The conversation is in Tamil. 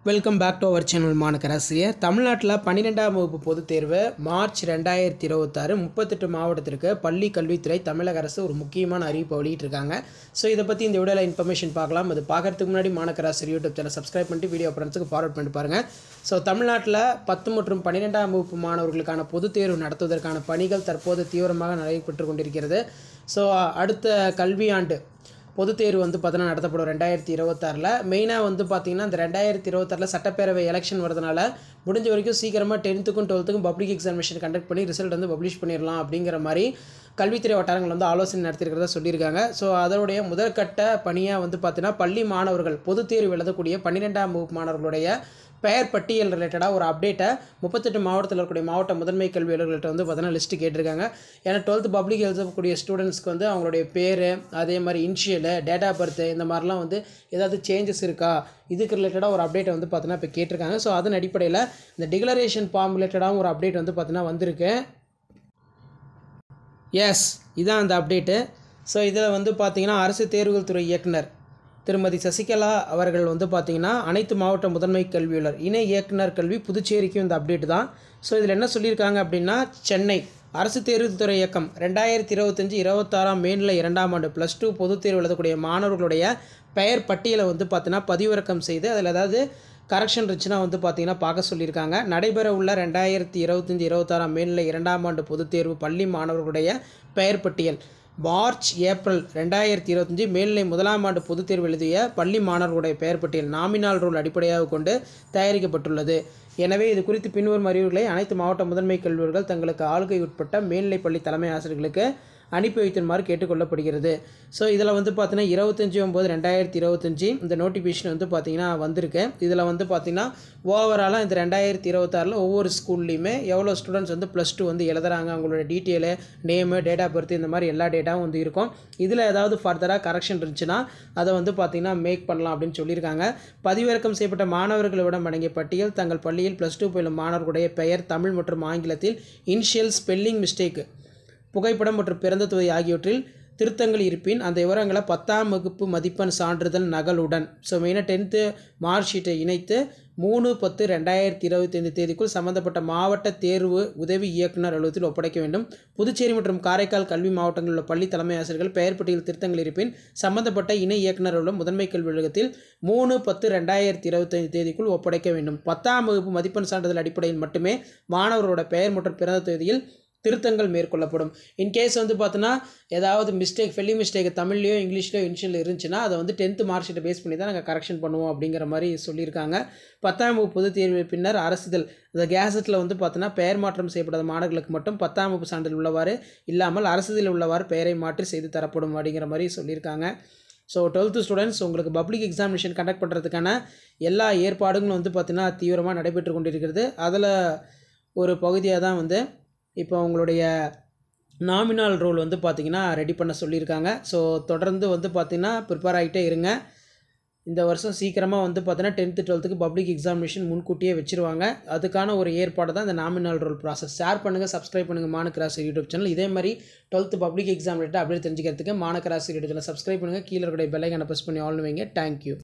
Welcome back to our channel மாணக்கராசிரியர். தமிழ்நாட்டில் 12ஆம் வகுப்பு பொதுத் தேர்வு மார்ச் 2026 38 மாவட்டத்திற்கு பள்ளி கல்வித்துறை தமிழக அரசு ஒரு முக்கியமான அறிவிப்பை வெளியிட்டிருக்காங்க. ஸோ இதை பற்றி இந்த வீடியோவில் இன்ஃபர்மேஷன் பார்க்கலாம். அது பார்க்கறதுக்கு முன்னாடி மாணக்கராசிரியர் யூடியூப் சேனல் சப்ஸ்கிரைப் பண்ணிட்டு வீடியோ ஃப்ரெண்ட்ஸுக்கு ஃபார்வர்ட் பண்ணிட்டு பாருங்கள். ஸோ தமிழ்நாட்டில் 10 மற்றும் 12ஆம் வகுப்பு மாணவர்களுக்கான பொதுத் தேர்வு நடத்துவதற்கான பணிகள் தற்போது தீவிரமாக நடைபெற்று கொண்டிருக்கிறது. ஸோ அடுத்த கல்வியாண்டு பொதுத் தேர்வு பார்த்தீங்கன்னா நடத்தப்படும் 2026. மெயினாக பார்த்தீங்கன்னா இந்த 2026 சட்டப்பேரவை எலெக்ஷன் வரதுனால முடிஞ்ச வரைக்கும் சீக்கிரமாக 10th-க்கும் 12th-க்கும் பப்ளிக் எக்ஸாமினேஷன் கண்டக்ட் பண்ணி ரிசல்ட் பப்ளிஷ் பண்ணிடலாம் அப்படிங்கிற மாதிரி கல்வித்துறை வட்டாரங்கள் ஆலோசனை நடத்தியிருக்கிறதா சொல்லியிருக்காங்க. ஸோ அதனுடைய முதற்கட்ட பணியாக பார்த்தீங்கன்னா பள்ளி மாணவர்கள் பொதுத் தேர்வு எழுதக்கூடிய 12ஆம் வகுப்பு மாணவர்களுடைய பெயர் பட்டியல் ரிலேட்டடாக ஒரு அப்டேட்டை 38 மாவட்டத்தில் இருக்கக்கூடிய மாவட்ட முதன்மை கல்வி அலுவலர்கள்ட்ட பார்த்தீங்கன்னா லிஸ்ட்டு கேட்டிருக்காங்க. ஏன்னா 12th பப்ளிக் எழுதக்கூடிய ஸ்டூடெண்ட்ஸ்க்கு அவங்களுடைய பேர், அதே மாதிரி இனிஷியலு, டேட் ஆஃப் பர்த், இந்த மாதிரிலாம் ஏதாவது சேஞ்சஸ் இருக்கா, இதுக்கு ரிலேட்டடாக ஒரு அப்டேட்டை பார்த்தீங்கன்னா இப்போ கேட்டிருக்காங்க. ஸோ அதன் அடிப்படையில் இந்த டிக்ளரேஷன் ஃபார்ம் ரிலேட்டடாகவும் ஒரு அப்டேட் பார்த்தீங்கன்னா வந்திருக்கு. எஸ், இதான் அந்த அப்டேட்டு. ஸோ இதில் பார்த்தீங்கன்னா அரசு தேர்வுகள் துறை இயக்குனர் திருமதி சசிகலா அவர்கள் பார்த்தீங்கன்னா அனைத்து மாவட்ட முதன்மை கல்வியாளர் இணை இயக்குனர் கல்வி புதுச்சேரிக்கும் இந்த அப்டேட் தான். ஸோ இதில் என்ன சொல்லியிருக்காங்க அப்படின்னா, சென்னை அரசு தேர்வுத்துறை இயக்கம் 2025-26 மேல்நிலை 2ஆம் ஆண்டு +2 பொதுத் தேர்வு எழுதக்கூடிய மாணவர்களுடைய பெயர் பட்டியலை பார்த்தீங்கன்னா பதிவிறக்கம் செய்து அதில் ஏதாவது கரெக்ஷன் இருந்துச்சுன்னா பார்த்தீங்கன்னா பார்க்க சொல்லியிருக்காங்க. நடைபெற உள்ள 2025-26 மேல்நிலை 2ஆம் ஆண்டு பொதுத் தேர்வு பள்ளி மாணவர்களுடைய பெயர் பட்டியல் மார்ச் ஏப்ரல் 2025 மேல்நிலை 1ஆம் ஆண்டு பொதுத் தேர்வு எழுதிய பள்ளி மாணவர்களுடைய பெயர் பட்டியல் நாமினல் ரூல் அடிப்படையாக கொண்டு தயாரிக்கப்பட்டுள்ளது. எனவே இது குறித்து பின்வரும் அறிவுரைகளை அனைத்து மாவட்ட முதன்மை கல்வியர்கள் தங்களுக்கு ஆளுகை உட்பட்ட மேல்நிலை பள்ளி தலைமை ஆசிரியர்களுக்கு அனுப்பி வைத்துமாறு கேட்டுக்கொள்ளப்படுகிறது. ஸோ இதில் பார்த்தீங்கன்னா 25/9/2025 இந்த நோட்டிஃபிகேஷன் பார்த்தீங்கன்னா வந்திருக்கு. இதில் பார்த்தீங்கன்னா ஓவராலாக இந்த 2026 ஒவ்வொரு ஸ்கூல்லையுமே எவ்வளோ ஸ்டூடெண்ட்ஸ் +2 எழுதுறாங்க, அவங்களோட detail, name, date of birth, இந்த மாதிரி எல்லா டேட்டாவும் இருக்கும். இதில் ஏதாவது ஃபர்தராக கரெக்ஷன் இருந்துச்சுன்னா அதை பார்த்தீங்கன்னா மேக் பண்ணலாம் அப்படின்னு சொல்லியிருக்காங்க. பதிவிறக்கம் செய்யப்பட்ட மாணவர்களிடம் அடங்கிய பட்டியல் தங்கள் பள்ளியில் +2 பயிலும் மாணவர்களுடைய பெயர் தமிழ் மற்றும் ஆங்கிலத்தில் இனிஷியல், ஸ்பெல்லிங் மிஸ்டேக், புகைப்படம் மற்றும் பிறந்த தேதி ஆகியவற்றில் திருத்தங்கள் இருப்பின் அந்த விவரங்களை 10ஆம் வகுப்பு மதிப்பெண் சான்றிதழ் நகலுடன் மெயினாக 10th மார்க் ஷீட்டை இணைத்து 3/10/2025 தேதிக்குள் சம்பந்தப்பட்ட மாவட்ட தேர்வு உதவி இயக்குனர் அலுவலகத்தில் ஒப்படைக்க வேண்டும். புதுச்சேரி மற்றும் காரைக்கால் கல்வி மாவட்டங்களில் உள்ள பள்ளி தலைமை ஆசிரியர்கள் பெயர் பட்டியல் திருத்தங்கள் இருப்பின் சம்பந்தப்பட்ட இணை இயக்குனர் அலுவலகம் முதன்மை கல்வி அலுவலகத்தில் 3/10/2025 தேதிக்குள் ஒப்படைக்க வேண்டும். 10ஆம் வகுப்பு மதிப்பெண் சான்றிதழ் அடிப்படையில் மட்டுமே மாணவர்களோட பெயர் மற்றும் பிறந்த தேதியில் திருத்தங்கள் மேற்கொள்ளப்படும். இன்கேஸ் பார்த்தீங்கன்னா ஏதாவது மிஸ்டேக், ஸ்பெல்லிங் மிஸ்டேக் தமிழ்லையோ இங்கிலீஷ்லையோ இனிஷியல் இருந்துச்சுன்னா அதை 10th மார்க் ஷீட்டை பேஸ் பண்ணி தான் நாங்கள் கரெக்ஷன் பண்ணுவோம் அப்படிங்கிற மாதிரி சொல்லியிருக்காங்க. 10ஆம் வகுப்பு பொதுத் தேர்வு பின்னர் அரசிதழ் இந்த கேசட்டில் பார்த்தீங்கன்னா பெயர் மாற்றம் செய்யப்படாத மாணவர்களுக்கு மட்டும் 10ஆம் வகுப்பு சான்றிதழ் உள்ளவாறு இல்லாமல் அரசிதழில் உள்ளவாறு பெயரை மாற்றி செய்து தரப்படும் அப்படிங்கிற மாதிரி சொல்லியிருக்காங்க. ஸோ 12th ஸ்டூடெண்ட்ஸ் உங்களுக்கு பப்ளிக் எக்ஸாமினேஷன் கண்டக்ட் பண்ணுறதுக்கான எல்லா ஏற்பாடுகளும் பார்த்தீங்கன்னா தீவிரமாக நடைபெற்று கொண்டிருக்கிறது. அதில் ஒரு பகுதியாக தான் இப்போ உங்களுடைய நாமினல் ரோல் பார்த்திங்கன்னா ரெடி பண்ண சொல்லியிருக்காங்க. ஸோ தொடர்ந்து பார்த்திங்கன்னா ப்ரிப்பேர் ஆகிட்டே இருங்க. இந்த வருஷம் சீக்கிரமாக பார்த்திங்கன்னா 10th 12th பப்ளிக் எக்ஸாமினேஷன் முன்கூட்டியே வச்சுருவாங்க. அதுக்கான ஒரு ஏற்பாடு தான் இந்த நாமினல் ரோல் ப்ராசஸ். ஷேர் பண்ணுங்கள், சப்ஸ்கிரைப் பண்ணுங்கள் மாணக்கராசி யூடியூப் சேனல். இதே மாதிரி 12th பப்ளிக் எக்ஸாம் ரிலேட்டட் அப்படியே தெரிஞ்சுக்கிறதுக்கு மாணக்கராசி யூடியூப் சேனல் சப்ஸ்கிரைப் பண்ணுங்கள். கீழே இருக்கிற பெல் ஐகானை ப்ரெஸ் பண்ணி ஆல் வைங்க. தேங்க்யூ.